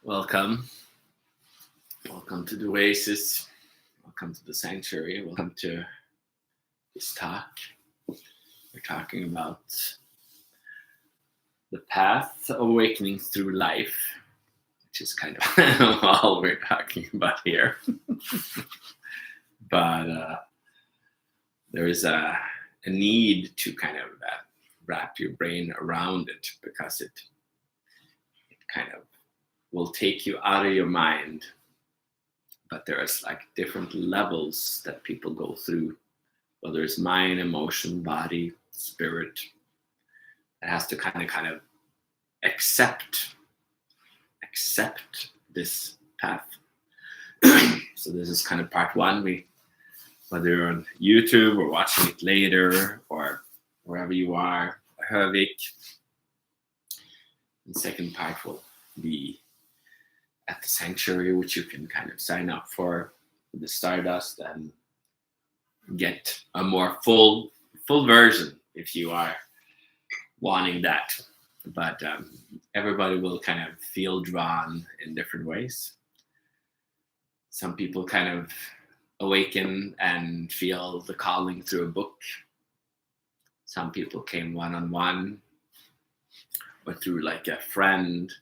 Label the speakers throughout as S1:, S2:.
S1: Welcome. Welcome to the Oasis. Welcome to the Sanctuary. Welcome to this talk. We're talking about the path awakening through life, which is kind of all we're talking about here. But there is a need to kind of wrap your brain around it because it kind of will take you out of your mind. But there's like different levels that people go through, whether it's mind, emotion, body, spirit. It has to kind of accept this path. So this is kind of part one. Whether you're on YouTube or watching it later or wherever you are, Hövik. The second part will be at the Sanctuary, which you can kind of sign up for the Stardust and get a more full version if you are wanting that. But everybody will kind of feel drawn in different ways. Some people kind of awaken and feel the calling through a book. Some people came one-on-one or through like a friend.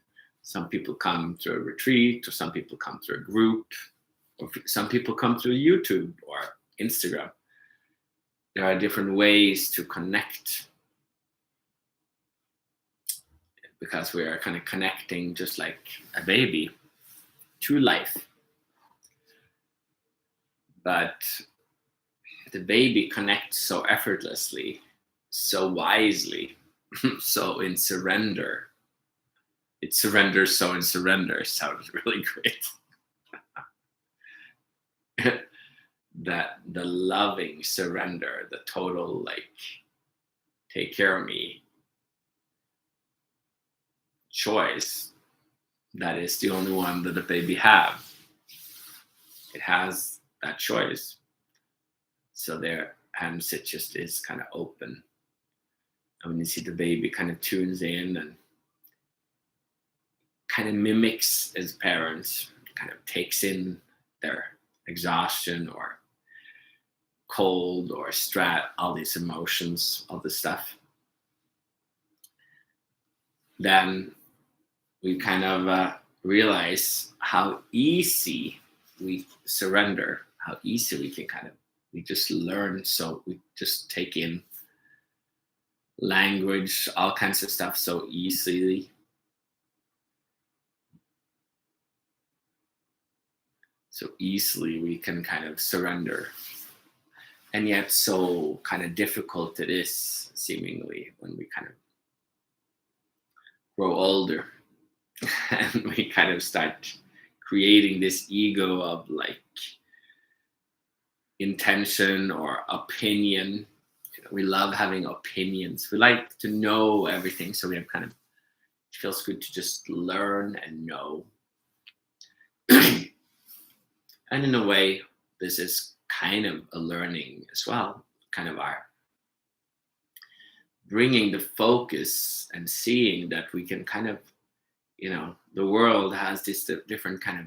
S1: Some people come through a retreat, or some people come through a group, or some people come through YouTube or Instagram. There are different ways to connect because we are kind of connecting just like a baby to life. But the baby connects so effortlessly, so wisely, so in surrender. It surrenders so in surrender sounds really great. That the loving surrender, the total like take care of me choice, that is the only one that the baby have. It has that choice. So their hands, it just is kind of open. And when you see the baby kind of tunes in and kind of mimics as parents, kind of takes in their exhaustion or cold or all these emotions, all this stuff, then we kind of realize how easy we surrender, how easy we can we just learn. So we just take in language, all kinds of stuff so easily. So easily we can kind of surrender. And yet so kind of difficult it is, seemingly, when we kind of grow older and we kind of start creating this ego of like intention or opinion. We love having opinions. We like to know everything. So we have it feels good to just learn and know. And in a way, this is kind of a learning as well, kind of our bringing the focus and seeing that we can kind of, the world has this different kind of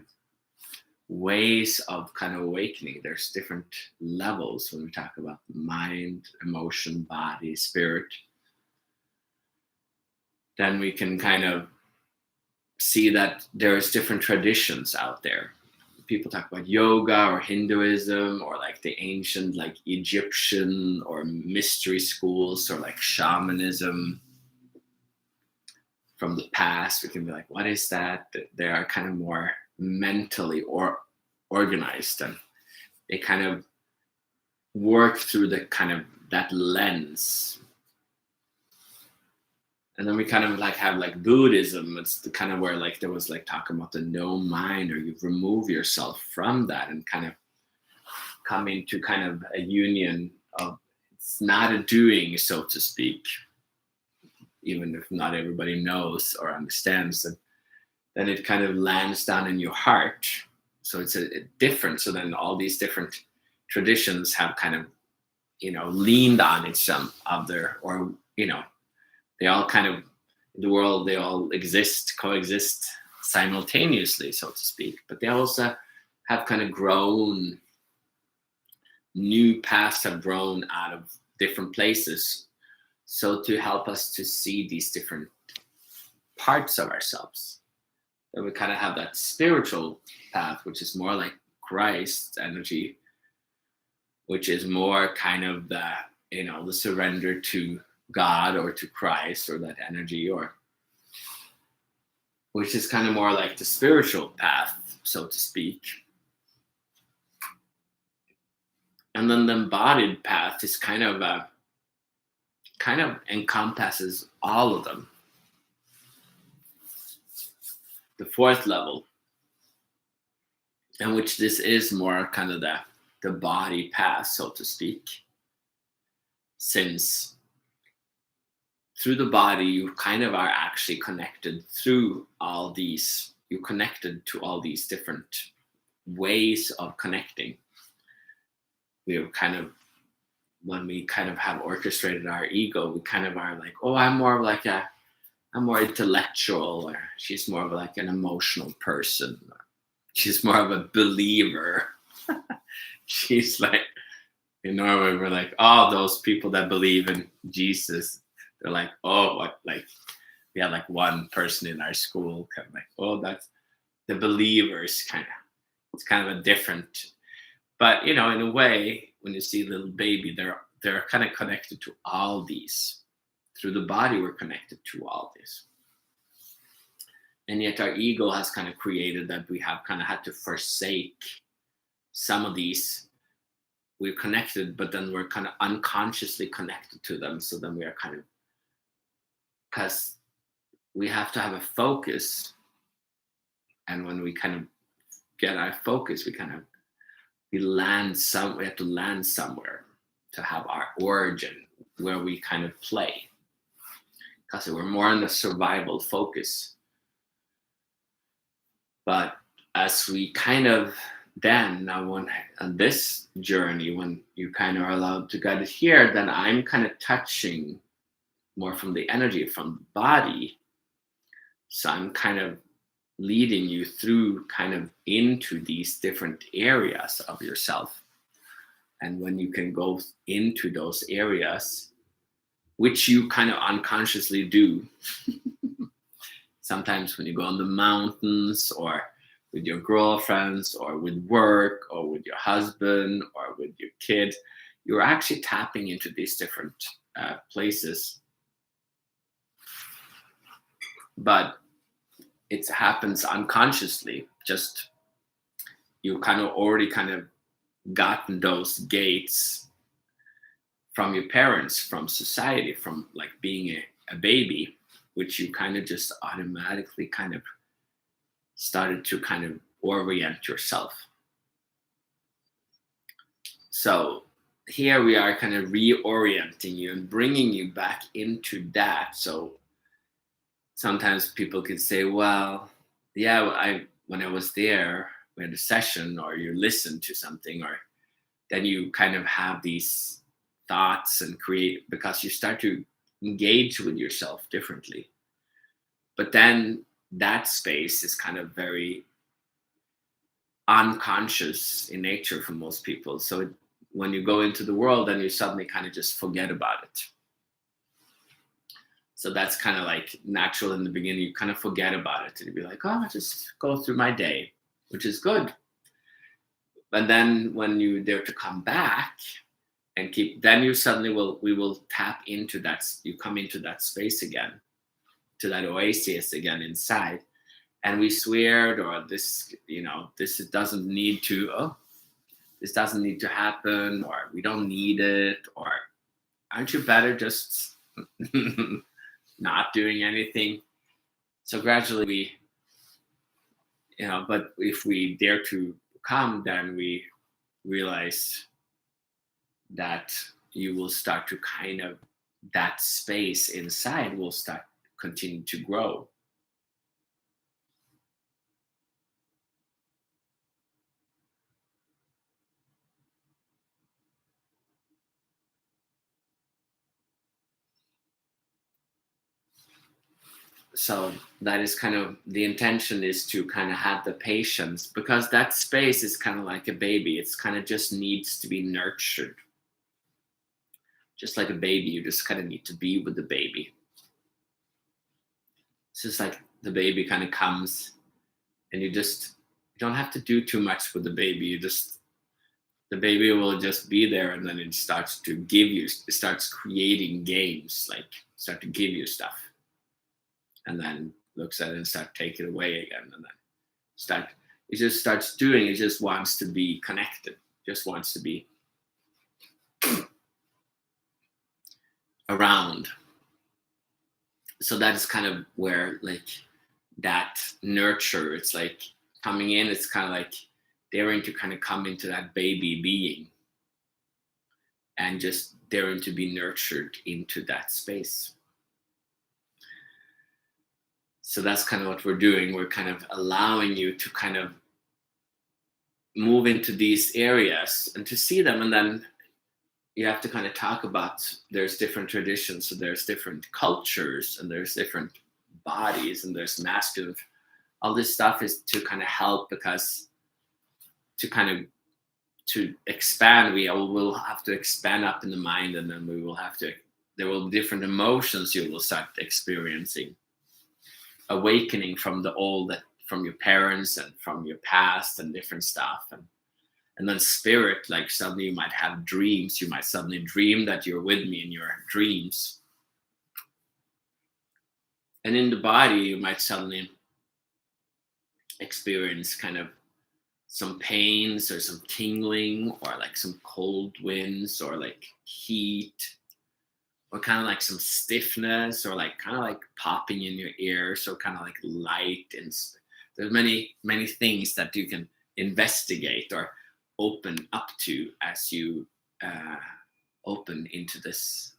S1: ways of kind of awakening. There's different levels when we talk about mind, emotion, body, spirit. Then we can kind of see that there's different traditions out there. People talk about yoga or Hinduism or like the ancient like Egyptian or mystery schools or like shamanism from the past. We can be like, what is that? They are kind of more mentally or organized, and they kind of work through the kind of that lens. And then we kind of like have like Buddhism. It's the kind of where like there was like talking about the no mind, or you remove yourself from that and kind of come into kind of a union of it's not a doing, so to speak, even if not everybody knows or understands that. Then it kind of lands down in your heart. So it's a different. So then all these different traditions have kind of, leaned on each other, or, they all kind of, in the world, they all coexist simultaneously, so to speak, but they also have kind of grown, new paths have grown out of different places. So to help us to see these different parts of ourselves, that we kind of have that spiritual path, which is more like Christ's energy, which is more kind of the surrender to God or to Christ or that energy, or which is kind of more like the spiritual path, so to speak. And then the embodied path is kind of encompasses all of them. The fourth level, in which this is more kind of the body path, so to speak, since through the body you kind of are actually connected through all these, you're connected to all these different ways of connecting. We're kind of, when we kind of have orchestrated our ego, we kind of are like, oh, I'm more intellectual, or she's more of like an emotional person, or she's more of a believer. She's like, in Norway, we're like, oh, those people that believe in Jesus, they're like, oh, what, like, we had like one person in our school kind of like, oh, that's the believers, kind of. It's kind of a different, but in a way, when you see a little baby, they're kind of connected to all these. Through the body, we're connected to all this. And yet our ego has kind of created that we have kind of had to forsake some of these. We're connected, but then we're kind of unconsciously connected to them. So then we are kind of, because we have to have a focus. And when we kind of get our focus, we have to land somewhere to have our origin, where we kind of play. Because we're more on the survival focus. But as we kind of then, now on this journey, when you kind of are allowed to guide it here, then I'm kind of touching more from the energy, from the body. So I'm kind of leading you through kind of into these different areas of yourself. And when you can go into those areas, which you kind of unconsciously do, sometimes when you go on the mountains, or with your girlfriends, or with work, or with your husband, or with your kid, you're actually tapping into these different places. But it happens unconsciously. Just you kind of already kind of gotten those gates from your parents, from society, from like being a baby, which you kind of just automatically kind of started to kind of orient yourself. So here we are kind of reorienting you and bringing you back into that. So sometimes people can say, well, yeah, when I was there, we had a session, or you listened to something, or then you kind of have these thoughts and create, because you start to engage with yourself differently. But then that space is kind of very unconscious in nature for most people. So when you go into the world, then you suddenly kind of just forget about it. So that's kind of like natural in the beginning. You kind of forget about it, and you'd be like, oh, I'll just go through my day, which is good. But then when you dare to come back and then you suddenly we will tap into that. You come into that space again, to that oasis again inside. And we swear, or this doesn't need to, this doesn't need to happen, or we don't need it, or aren't you better just not doing anything? So gradually but if we dare to come, then we realize that you will start to kind of, that space inside will start continue to grow. So that is kind of the intention, is to kind of have the patience, because that space is kind of like a baby. It's kind of just needs to be nurtured. Just like a baby, you just kind of need to be with the baby. It's just like the baby kind of comes, and you don't have to do too much with the baby. The baby will just be there, and then it starts creating games, like start to give you stuff, and then looks at it and start take it away again, and then start it just starts doing. It just wants to be connected, just wants to be around. So that is kind of where, like, that nurture, it's like coming in, it's kind of like daring to kind of come into that baby being, and just daring to be nurtured into that space. So that's kind of what we're doing. We're kind of allowing you to kind of move into these areas and to see them. And then you have to kind of talk about, there's different traditions, so there's different cultures, and there's different bodies, and there's masculine. All this stuff is to kind of help, because to expand, we will have to expand up in the mind, and then there will be different emotions you will start experiencing, awakening from the old, from your parents and from your past and different stuff. And then spirit, like suddenly you might have dreams. You might suddenly dream that you're with me in your dreams. And in the body, you might suddenly experience kind of some pains, or some tingling, or like some cold winds, or like heat, or kind of like some stiffness, or like kind of like popping in your ears, or kind of like light. And there's many things that you can investigate or open up to as you open into this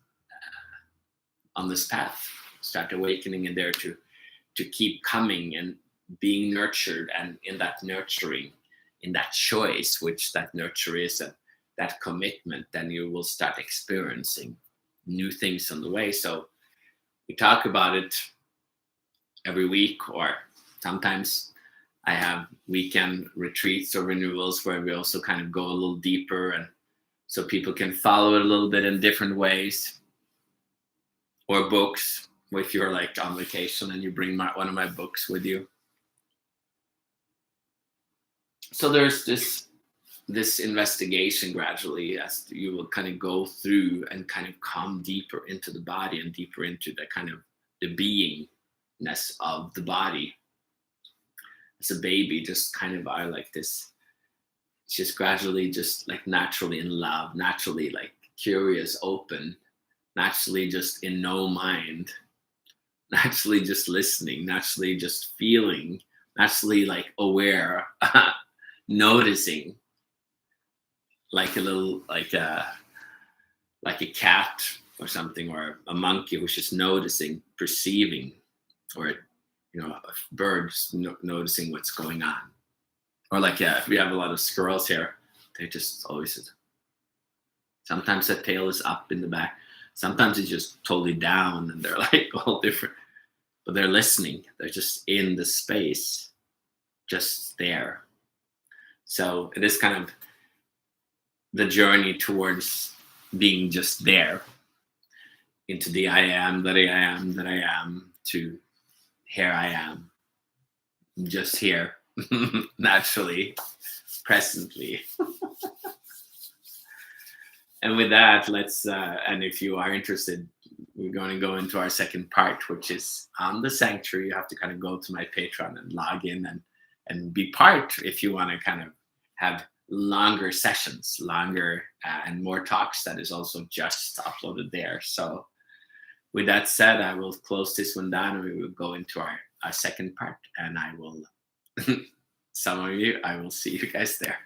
S1: on this path. Start awakening in there, to keep coming and being nurtured, and in that nurturing, in that choice, which that nurture is, that commitment, then you will start experiencing new things on the way. So we talk about it every week, or sometimes I have weekend retreats or renewals where we also kind of go a little deeper, and so people can follow it a little bit in different ways. Or books, if you're like on vacation and you bring one of my books with you. So there's this investigation gradually, as you will kind of go through and kind of come deeper into the body, and deeper into the kind of the beingness of the body. As a baby, just kind of are like this, just gradually, just like naturally in love, naturally like curious, open, naturally just in no mind, naturally just listening, naturally just feeling, naturally like aware, noticing, like a little, like a cat or something, or a monkey who's just noticing, perceiving, or birds noticing what's going on. Or like, if we have a lot of squirrels here, they just always, sometimes the tail is up in the back, sometimes it's just totally down, and they're like all different, but they're listening, they're just in the space, just there. So it is kind of the journey towards being just there, into the I am that I am that I am, to here I am, just here, naturally, presently. And with that, let's, and if you are interested, we're going to go into our second part, which is on the sanctuary. You have to kind of go to my Patreon and log in and be part, if you want to kind of have longer sessions, longer and more talks. That is also just uploaded there. So with that said, I will close this one down, and we will go into our second part, and I will, some of you, I will see you guys there.